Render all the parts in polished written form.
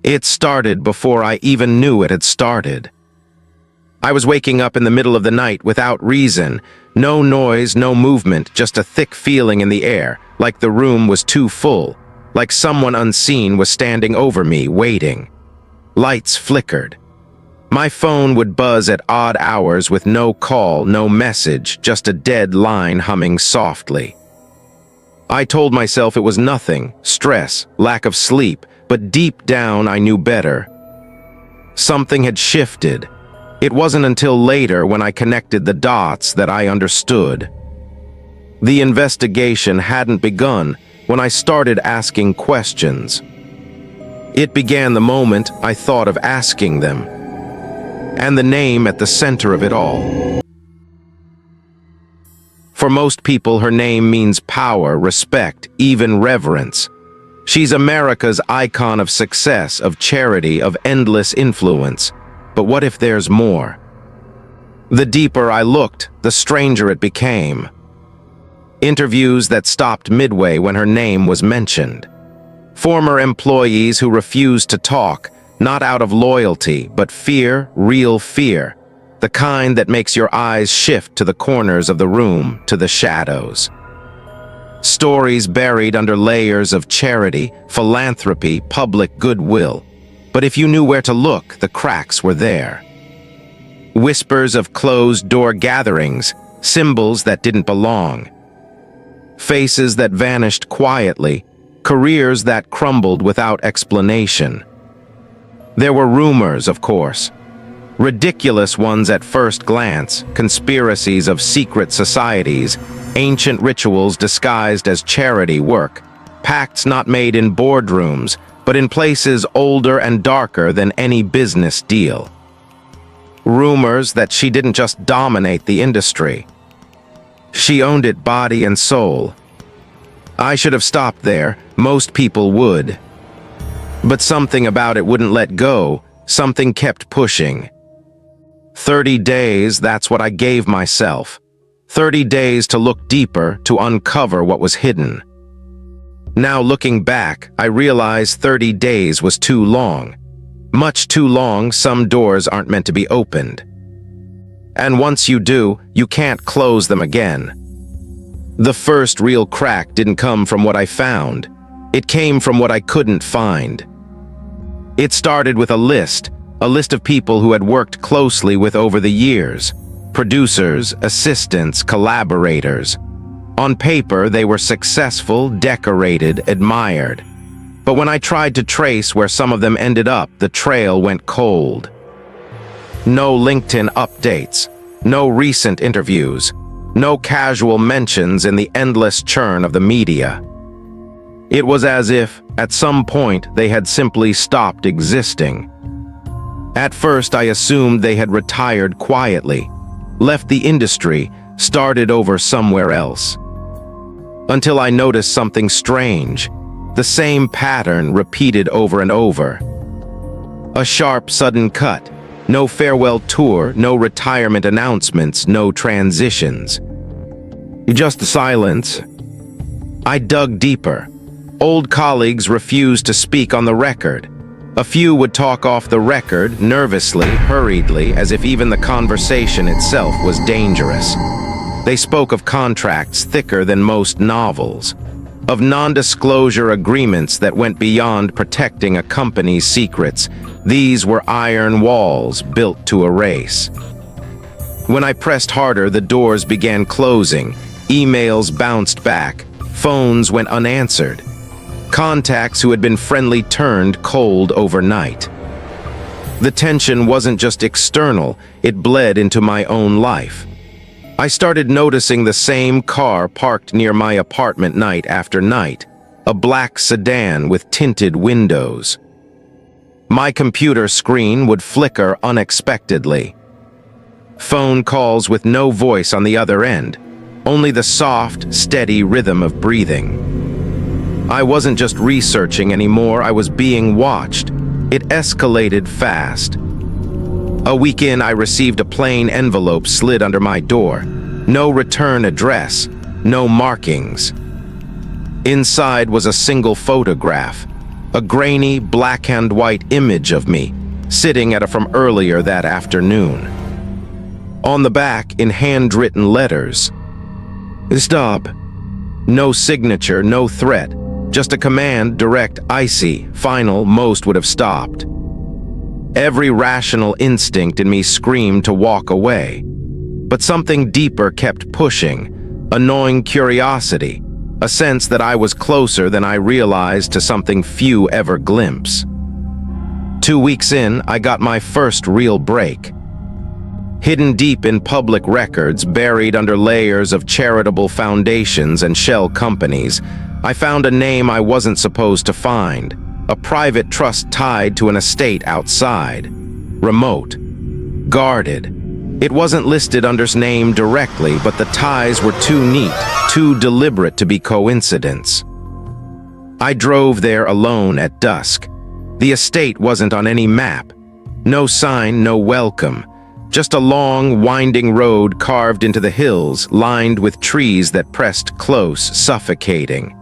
It started before I even knew it had started. I was waking up in the middle of the night without reason. No noise, no movement, just a thick feeling in the air, like the room was too full, like someone unseen was standing over me, waiting. Lights flickered. My phone would buzz at odd hours with no call, no message, just a dead line humming softly. I told myself it was nothing, stress, lack of sleep, but deep down I knew better. Something had shifted. It wasn't until later when I connected the dots that I understood. The investigation hadn't begun when I started asking questions. It began the moment I thought of asking them. And the name at the center of it all. For most people, her name means power, respect, even reverence. She's America's icon of success, of charity, of endless influence. But what if there's more? The deeper I looked, the stranger it became. Interviews that stopped midway when her name was mentioned. Former employees who refused to talk, not out of loyalty, but fear, real fear. The kind that makes your eyes shift to the corners of the room, to the shadows. Stories buried under layers of charity, philanthropy, public goodwill. But if you knew where to look, the cracks were there. Whispers of closed-door gatherings, symbols that didn't belong. Faces that vanished quietly, careers that crumbled without explanation. There were rumors, of course. Ridiculous ones at first glance, conspiracies of secret societies, ancient rituals disguised as charity work, pacts not made in boardrooms, but in places older and darker than any business deal. Rumors that she didn't just dominate the industry. She owned it body and soul. I should have stopped there, most people would. But something about it wouldn't let go, something kept pushing. 30 days, that's what I gave myself. 30 days to look deeper, to uncover what was hidden. Now looking back, I realize 30 days was too long. Much too long. Some doors aren't meant to be opened. And once you do, you can't close them again. The first real crack didn't come from what I found. It came from what I couldn't find. It started with a list of people who had worked closely with over the years. Producers, assistants, collaborators. On paper, they were successful, decorated, admired. But when I tried to trace where some of them ended up, the trail went cold. No LinkedIn updates, no recent interviews, no casual mentions in the endless churn of the media. It was as if, at some point, they had simply stopped existing. At first, I assumed they had retired quietly, left the industry, started over somewhere else. Until I noticed something strange, the same pattern repeated over and over. A sharp, sudden cut, no farewell tour, no retirement announcements, no transitions. Just silence. I dug deeper. Old colleagues refused to speak on the record. A few would talk off the record, nervously, hurriedly, as if even the conversation itself was dangerous. They spoke of contracts thicker than most novels, of non-disclosure agreements that went beyond protecting a company's secrets. These were iron walls built to erase. When I pressed harder, the doors began closing, emails bounced back, phones went unanswered. Contacts who had been friendly turned cold overnight. The tension wasn't just external, it bled into my own life. I started noticing the same car parked near my apartment night after night, a black sedan with tinted windows. My computer screen would flicker unexpectedly. Phone calls with no voice on the other end, only the soft, steady rhythm of breathing. I wasn't just researching anymore, I was being watched. It escalated fast. A week in, I received a plain envelope slid under my door. No return address, no markings. Inside was a single photograph. a grainy black-and-white image of me, sitting at a from earlier that afternoon. On the back, in handwritten letters, "Stop." No signature, no threat, just a command, direct, icy, final, most would have stopped. Every rational instinct in me screamed to walk away. But something deeper kept pushing, a gnawing curiosity, a sense that I was closer than I realized to something few ever glimpse. 2 weeks in, I got my first real break. Hidden deep in public records, buried under layers of charitable foundations and shell companies, I found a name I wasn't supposed to find, a private trust tied to an estate outside. Remote. Guarded. It wasn't listed under his name directly, but the ties were too neat, too deliberate to be coincidence. I drove there alone at dusk. The estate wasn't on any map. No sign, no welcome. Just a long, winding road carved into the hills, lined with trees that pressed close, suffocating.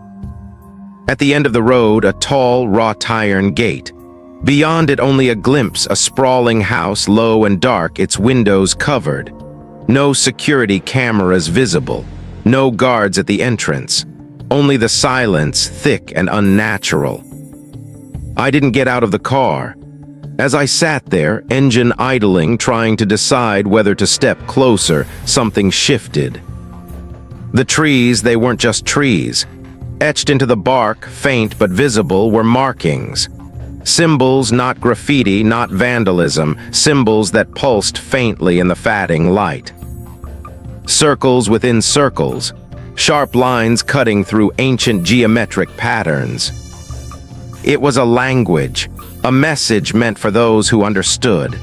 At the end of the road, a tall, wrought iron gate. Beyond it, only a glimpse, a sprawling house, low and dark, its windows covered. No security cameras visible. No guards at the entrance. Only the silence, thick and unnatural. I didn't get out of the car. As I sat there, engine idling, trying to decide whether to step closer, something shifted. The trees, they weren't just trees. Etched into the bark, faint but visible, were markings. Symbols, not graffiti, not vandalism, symbols that pulsed faintly in the fading light. Circles within circles, sharp lines cutting through ancient geometric patterns. It was a language, a message meant for those who understood.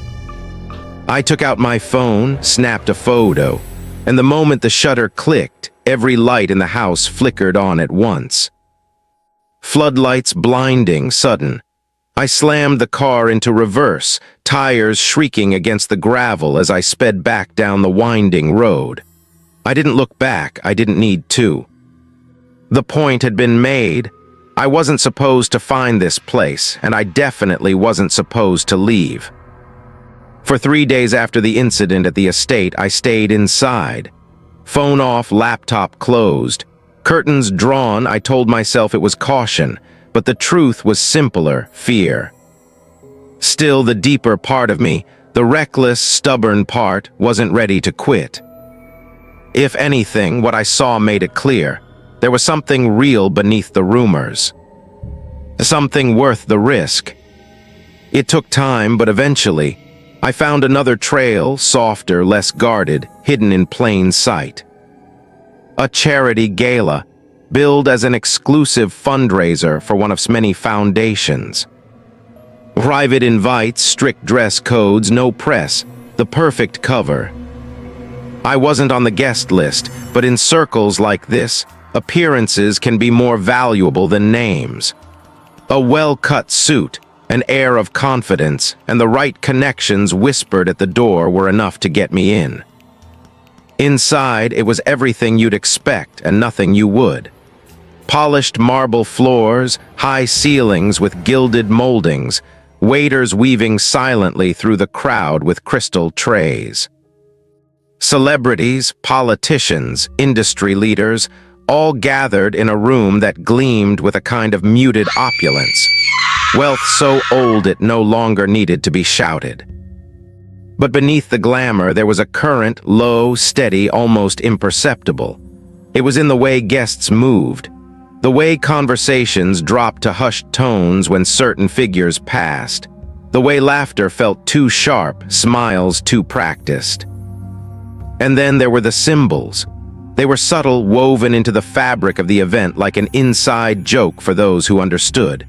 I took out my phone, snapped a photo, and the moment the shutter clicked, every light in the house flickered on at once. Floodlights blinding, sudden. I slammed the car into reverse, tires shrieking against the gravel as I sped back down the winding road. I didn't look back, I didn't need to. The point had been made. I wasn't supposed to find this place, and I definitely wasn't supposed to leave. For 3 days after the incident at the estate, I stayed inside. Phone off, laptop closed. Curtains drawn, I told myself it was caution, but the truth was simpler, fear. Still, the deeper part of me, the reckless, stubborn part, wasn't ready to quit. If anything, what I saw made it clear. There was something real beneath the rumors. Something worth the risk. It took time, but eventually, I found another trail, softer, less guarded, hidden in plain sight. A charity gala, billed as an exclusive fundraiser for one of many foundations. Private invites, strict dress codes, no press, the perfect cover. I wasn't on the guest list, but in circles like this, appearances can be more valuable than names. A well-cut suit, an air of confidence, and the right connections whispered at the door were enough to get me in. Inside, it was everything you'd expect and nothing you would. Polished marble floors, high ceilings with gilded moldings, waiters weaving silently through the crowd with crystal trays. Celebrities, politicians, industry leaders, all gathered in a room that gleamed with a kind of muted opulence. Wealth so old it no longer needed to be shouted. But beneath the glamour there was a current, low, steady, almost imperceptible. It was in the way guests moved, the way conversations dropped to hushed tones when certain figures passed, the way laughter felt too sharp, smiles too practiced. And then there were the symbols. They were subtle, woven into the fabric of the event like an inside joke for those who understood.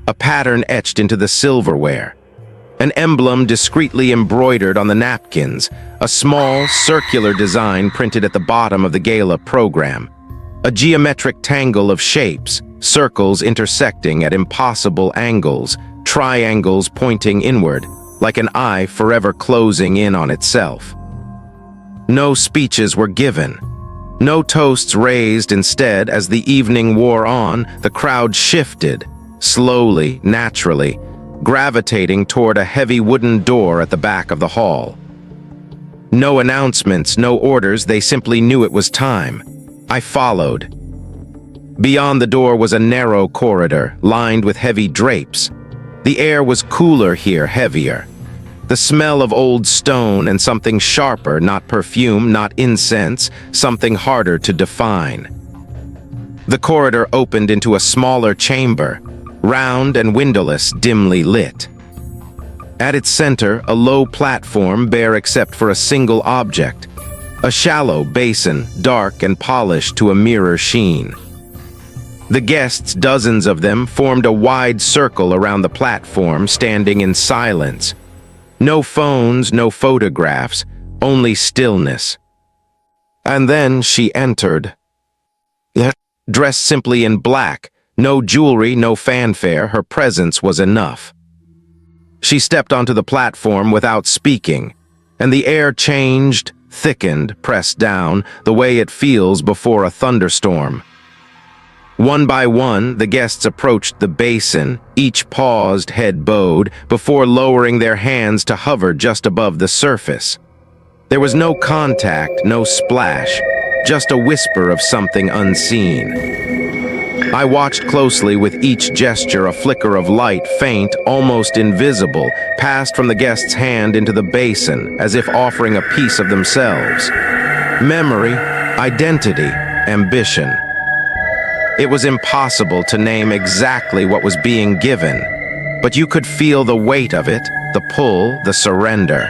A pattern etched into the silverware. An emblem discreetly embroidered on the napkins. A small, circular design printed at the bottom of the gala program. A geometric tangle of shapes, circles intersecting at impossible angles, triangles pointing inward, like an eye forever closing in on itself. No speeches were given. No toasts raised. Instead, as the evening wore on, the crowd shifted. slowly, naturally, gravitating toward a heavy wooden door at the back of the hall. No announcements, no orders, they simply knew it was time. I followed. Beyond the door was a narrow corridor, lined with heavy drapes. The air was cooler here, heavier. The smell of old stone and something sharper, not perfume, not incense, something harder to define. The corridor opened into a smaller chamber, round and windowless, dimly lit. At its center, a low platform bare except for a single object, a shallow basin, dark and polished to a mirror sheen. The guests, dozens of them, formed a wide circle around the platform, standing in silence. No phones, no photographs, only stillness. And then she entered. Dressed simply in black, no jewelry, no fanfare, her presence was enough. She stepped onto the platform without speaking, and the air changed, thickened, pressed down, the way it feels before a thunderstorm. One by one, the guests approached the basin, each paused, head bowed, before lowering their hands to hover just above the surface. There was no contact, no splash, just a whisper of something unseen. I watched closely with each gesture, a flicker of light, faint, almost invisible, passed from the guest's hand into the basin, as if offering a piece of themselves. Memory, identity, ambition. It was impossible to name exactly what was being given, but you could feel the weight of it, the pull, the surrender.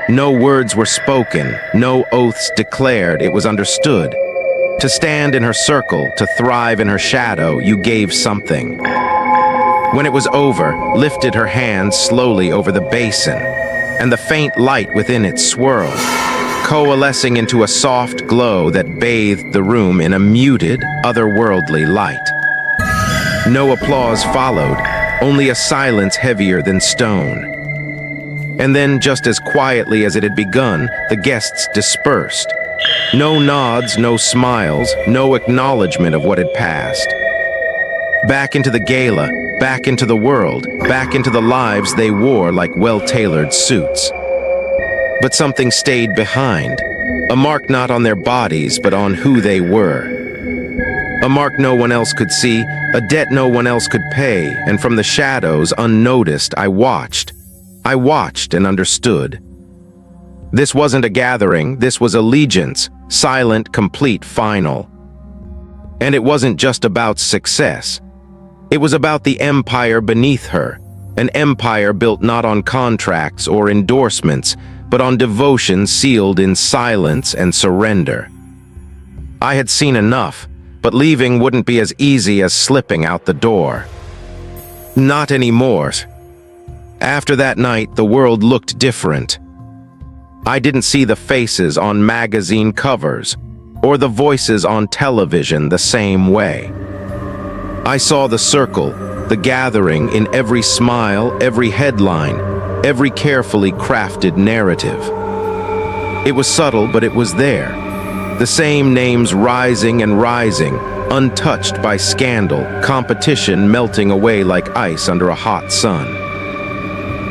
No words were spoken, no oaths declared, it was understood. To stand in her circle, to thrive in her shadow, you gave something. When it was over, lifted her hands slowly over the basin, and the faint light within it swirled, coalescing into a soft glow that bathed the room in a muted, otherworldly light. No applause followed, only a silence heavier than stone. And then, just as quietly as it had begun, the guests dispersed. No nods, no smiles, no acknowledgement of what had passed. Back into the gala, back into the world, back into the lives they wore like well-tailored suits. But something stayed behind, a mark not on their bodies, but on who they were. A mark no one else could see, a debt no one else could pay, and from the shadows, unnoticed, I watched and understood. This wasn't a gathering, this was allegiance, silent, complete, final. And it wasn't just about success. It was about the empire beneath her, an empire built not on contracts or endorsements, but on devotion sealed in silence and surrender. I had seen enough, but leaving wouldn't be as easy as slipping out the door. Not anymore. After that night, the world looked different. I didn't see the faces on magazine covers, or the voices on television the same way. I saw the circle, the gathering in every smile, every headline, every carefully crafted narrative. It was subtle, but it was there. The same names rising and rising, untouched by scandal, competition melting away like ice under a hot sun.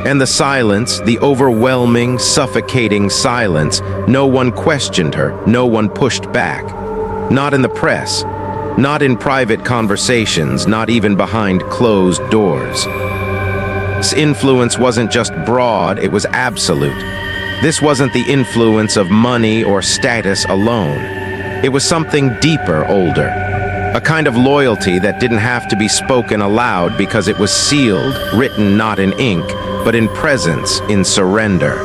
And the silence, the overwhelming, suffocating silence, no one questioned her, no one pushed back. Not in the press, not in private conversations, not even behind closed doors. This influence wasn't just broad, it was absolute. This wasn't the influence of money or status alone. It was something deeper, older. A kind of loyalty that didn't have to be spoken aloud because it was sealed, written not in ink, but in presence, in surrender.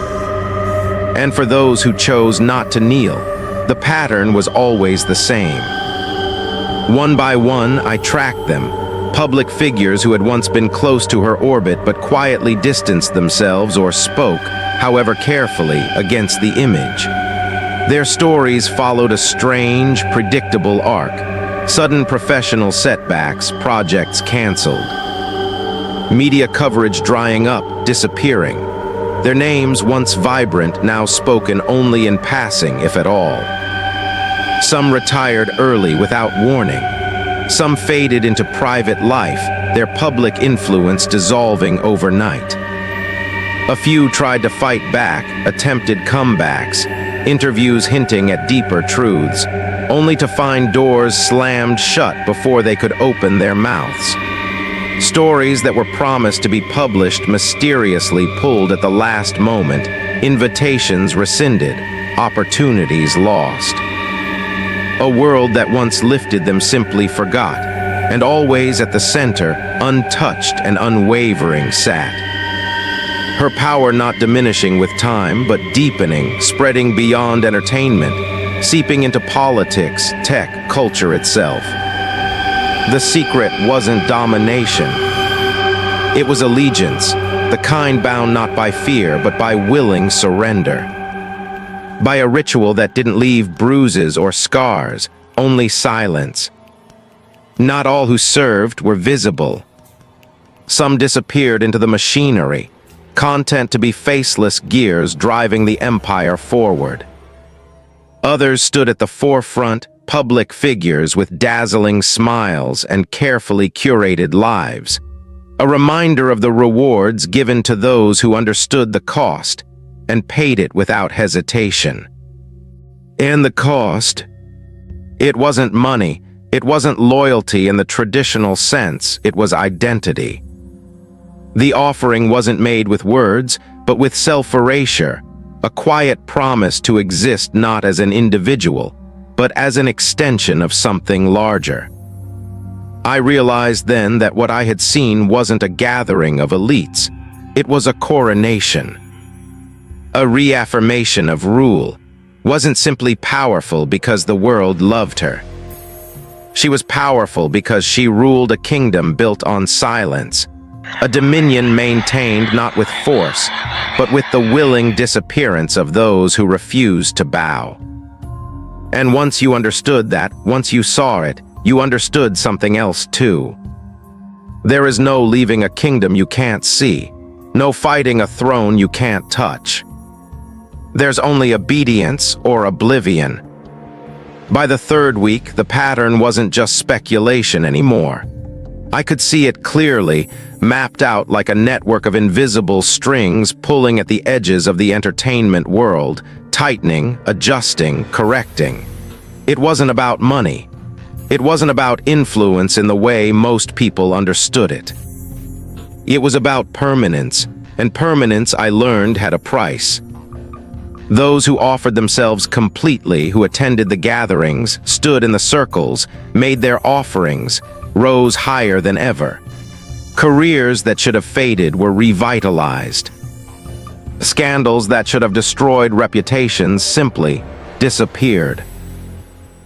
And for those who chose not to kneel, the pattern was always the same. One by one, I tracked them, public figures who had once been close to her orbit but quietly distanced themselves or spoke, however carefully, against the image. Their stories followed a strange, predictable arc. Sudden professional setbacks, projects canceled. Media coverage drying up, disappearing. Their names, once vibrant, now spoken only in passing, if at all. Some retired early without warning. Some faded into private life, their public influence dissolving overnight. A few tried to fight back, attempted comebacks, interviews hinting at deeper truths, only to find doors slammed shut before they could open their mouths. Stories that were promised to be published mysteriously pulled at the last moment, invitations rescinded, opportunities lost. A world that once lifted them simply forgot, and always at the center, untouched and unwavering, sat. Her power not diminishing with time, but deepening, spreading beyond entertainment, seeping into politics, tech, culture itself. The secret wasn't domination. It was allegiance, the kind bound not by fear, but by willing surrender. By a ritual that didn't leave bruises or scars, only silence. Not all who served were visible. Some disappeared into the machinery, content to be faceless gears driving the empire forward. Others stood at the forefront, public figures with dazzling smiles and carefully curated lives, a reminder of the rewards given to those who understood the cost and paid it without hesitation. And the cost? It wasn't money, it wasn't loyalty in the traditional sense, it was identity. The offering wasn't made with words, but with self-erasure, a quiet promise to exist not as an individual, but as an extension of something larger. I realized then that what I had seen wasn't a gathering of elites, it was a coronation. A reaffirmation of rule, wasn't simply powerful because the world loved her. She was powerful because she ruled a kingdom built on silence, a dominion maintained not with force, but with the willing disappearance of those who refused to bow. And once you understood that, once you saw it, you understood something else too. There is no leaving a kingdom you can't see, no fighting a throne you can't touch. There's only obedience or oblivion. By the third week, the pattern wasn't just speculation anymore. I could see it clearly, mapped out like a network of invisible strings pulling at the edges of the entertainment world, tightening, adjusting, correcting. It wasn't about money. It wasn't about influence in the way most people understood it. It was about permanence, and permanence, I learned, had a price. Those who offered themselves completely, who attended the gatherings, stood in the circles, made their offerings, rose higher than ever. Careers that should have faded were revitalized. Scandals that should have destroyed reputations simply disappeared.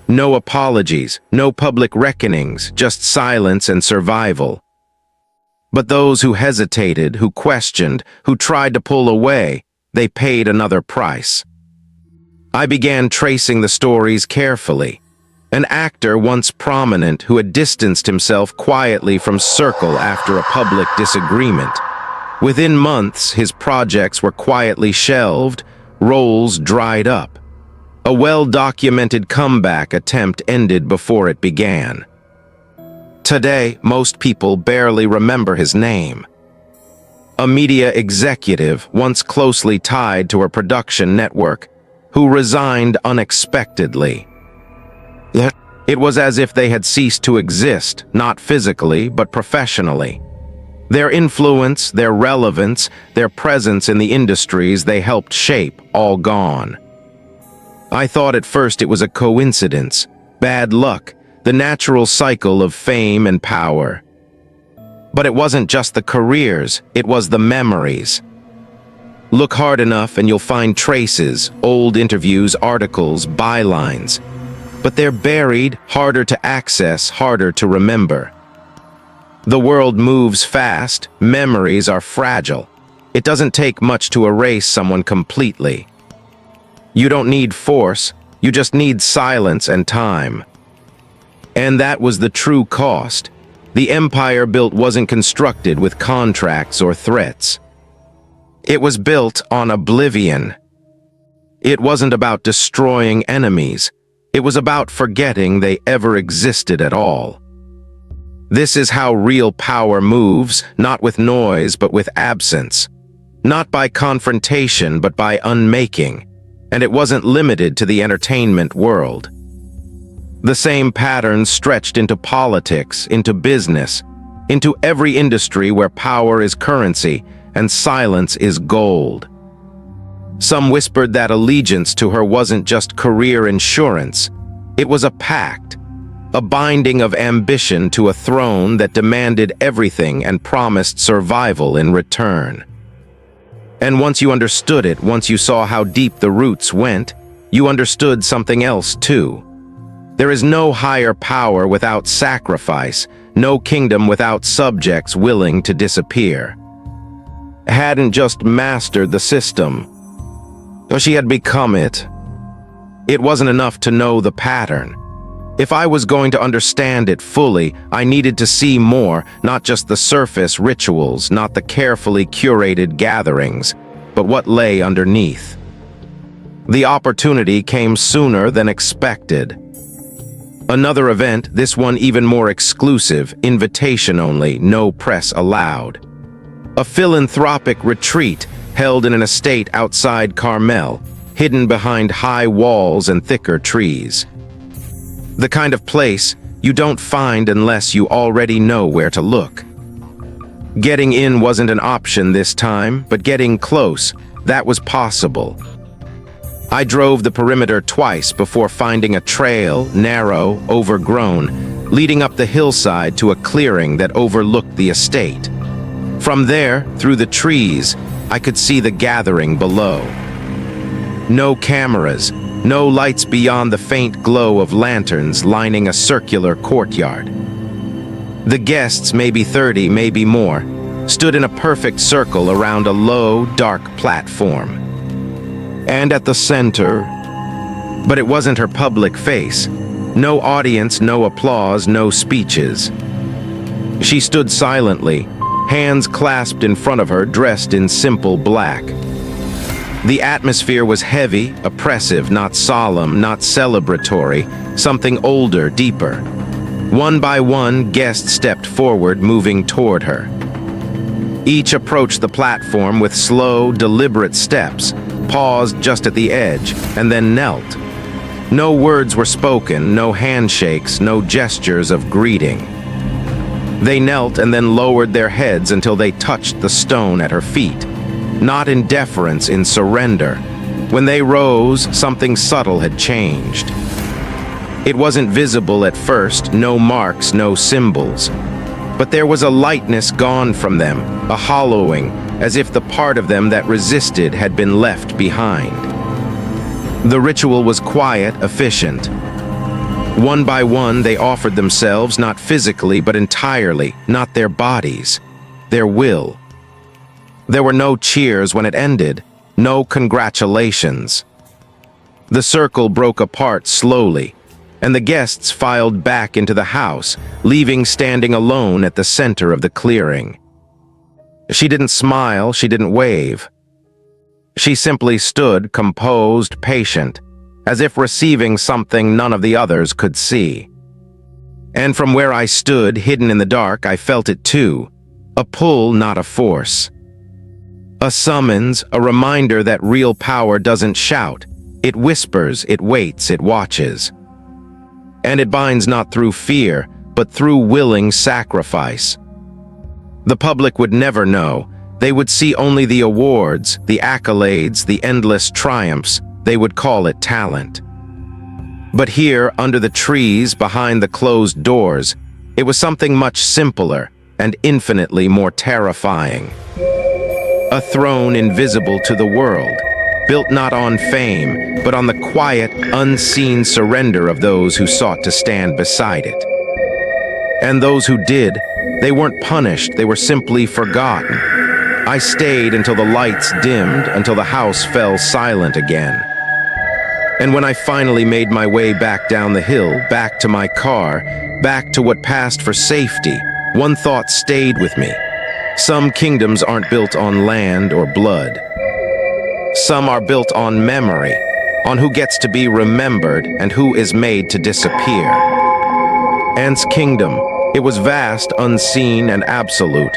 No apologies, no public reckonings, just silence and survival. But those who hesitated, who questioned, who tried to pull away, they paid another price. I began tracing the stories carefully. An actor once prominent who had distanced himself quietly from circle after a public disagreement. Within months, his projects were quietly shelved, roles dried up. A well-documented comeback attempt ended before it began. Today, most people barely remember his name. A media executive once closely tied to a production network who resigned unexpectedly. It was as if they had ceased to exist, not physically, but professionally. Their influence, their relevance, their presence in the industries they helped shape, all gone. I thought at first it was a coincidence, bad luck, the natural cycle of fame and power. But it wasn't just the careers, it was the memories. Look hard enough and you'll find traces, old interviews, articles, bylines. But they're buried, harder to access, harder to remember. The world moves fast, memories are fragile. It doesn't take much to erase someone completely. You don't need force, you just need silence and time. And that was the true cost. The empire built wasn't constructed with contracts or threats. It was built on oblivion. It wasn't about destroying enemies. It was about forgetting they ever existed at all. This is how real power moves, not with noise but with absence. Not by confrontation but by unmaking. And it wasn't limited to the entertainment world. The same patterns stretched into politics, into business, into every industry where power is currency and silence is gold. Some whispered that allegiance to her wasn't just career insurance. It was a pact, a binding of ambition to a throne that demanded everything and promised survival in return. And once you understood it, once you saw how deep the roots went, you understood something else too. There is no higher power without sacrifice, no kingdom without subjects willing to disappear. Hadn't just mastered the system. She had become it. It wasn't enough to know the pattern. If I was going to understand it fully, I needed to see more, not just the surface rituals, not the carefully curated gatherings, but what lay underneath. The opportunity came sooner than expected. Another event, this one even more exclusive, invitation only, no press allowed. A philanthropic retreat held in an estate outside Carmel, hidden behind high walls and thicker trees. The kind of place you don't find unless you already know where to look. Getting in wasn't an option this time, but getting close, that was possible. I drove the perimeter twice before finding a trail, narrow, overgrown, leading up the hillside to a clearing that overlooked the estate. From there, through the trees, I could see the gathering below. No cameras, no lights beyond the faint glow of lanterns lining a circular courtyard. The guests, maybe 30, maybe more, stood in a perfect circle around a low, dark platform. And at the center, but it wasn't her public face. No audience, no applause, no speeches. She stood silently, hands clasped in front of her, dressed in simple black. The atmosphere was heavy, oppressive, not solemn, not celebratory, something older, deeper. One by one, guests stepped forward, moving toward her. Each approached the platform with slow, deliberate steps, paused just at the edge, and then knelt. No words were spoken, no handshakes, no gestures of greeting. They knelt and then lowered their heads until they touched the stone at her feet. Not in deference, in surrender. When they rose, something subtle had changed. It wasn't visible at first, no marks, no symbols. But there was a lightness gone from them, a hollowing, as if the part of them that resisted had been left behind. The ritual was quiet, efficient. One by one, they offered themselves, not physically, but entirely, not their bodies, their will. There were no cheers when it ended, no congratulations. The circle broke apart slowly, and the guests filed back into the house, leaving standing alone at the center of the clearing. She didn't smile, she didn't wave. She simply stood, composed, patient, as if receiving something none of the others could see. And from where I stood, hidden in the dark, I felt it too, a pull, not a force. A summons, a reminder that real power doesn't shout. It whispers, it waits, it watches. And it binds not through fear, but through willing sacrifice. The public would never know. They would see only the awards, the accolades, the endless triumphs. They would call it talent. But here, under the trees, behind the closed doors, it was something much simpler and infinitely more terrifying. A throne invisible to the world, built not on fame, but on the quiet, unseen surrender of those who sought to stand beside it. And those who did, they weren't punished, they were simply forgotten. I stayed until the lights dimmed, until the house fell silent again. And when I finally made my way back down the hill, back to my car, back to what passed for safety, one thought stayed with me. Some kingdoms aren't built on land or blood. Some are built on memory, on who gets to be remembered and who is made to disappear. Anne's kingdom, It was vast, unseen, and absolute.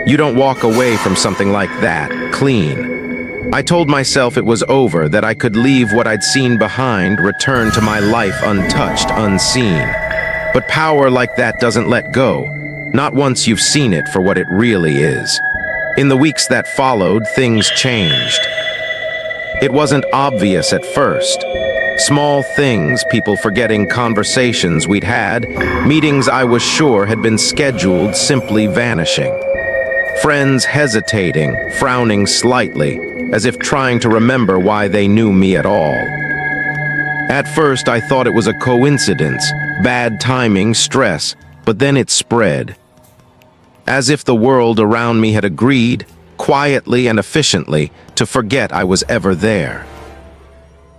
You don't walk away from something like that, clean. I told myself it was over, that I could leave what I'd seen behind, return to my life untouched, unseen. But power like that doesn't let go, not once you've seen it for what it really is. In the weeks that followed, things changed. It wasn't obvious at first. Small things, people forgetting conversations we'd had, meetings I was sure had been scheduled simply vanishing. Friends hesitating, frowning slightly, as if trying to remember why they knew me at all. At first, I thought it was a coincidence, bad timing, stress, but then it spread. As if the world around me had agreed, quietly and efficiently, to forget I was ever there.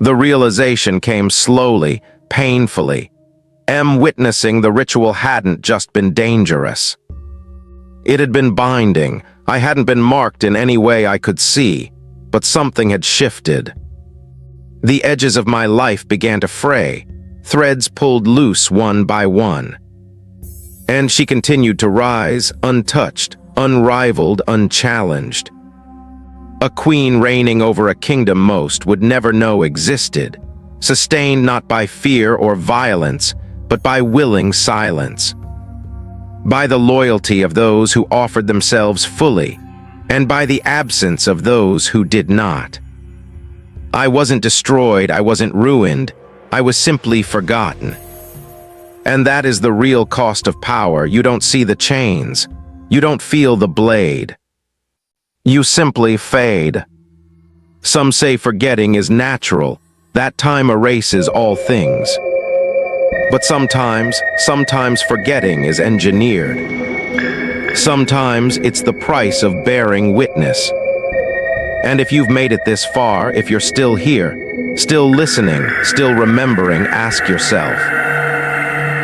The realization came slowly, painfully. Witnessing the ritual hadn't just been dangerous. It had been binding. I hadn't been marked in any way I could see, but something had shifted. The edges of my life began to fray, threads pulled loose one by one. And she continued to rise, untouched, unrivaled, unchallenged. A queen reigning over a kingdom most would never know existed, sustained not by fear or violence, but by willing silence. By the loyalty of those who offered themselves fully, and by the absence of those who did not. I wasn't destroyed, I wasn't ruined, I was simply forgotten. And that is the real cost of power. You don't see the chains. You don't feel the blade. You simply fade. Some say forgetting is natural. That time erases all things. But sometimes forgetting is engineered. Sometimes it's the price of bearing witness. And if you've made it this far, if you're still here, still listening, still remembering, ask yourself,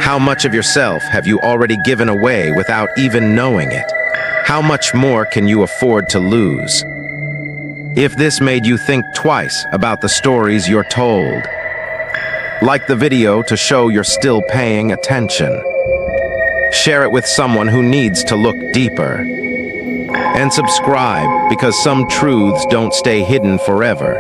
how much of yourself have you already given away without even knowing it? How much more can you afford to lose? If this made you think twice about the stories you're told, like the video to show you're still paying attention. Share it with someone who needs to look deeper. And subscribe, because some truths don't stay hidden forever.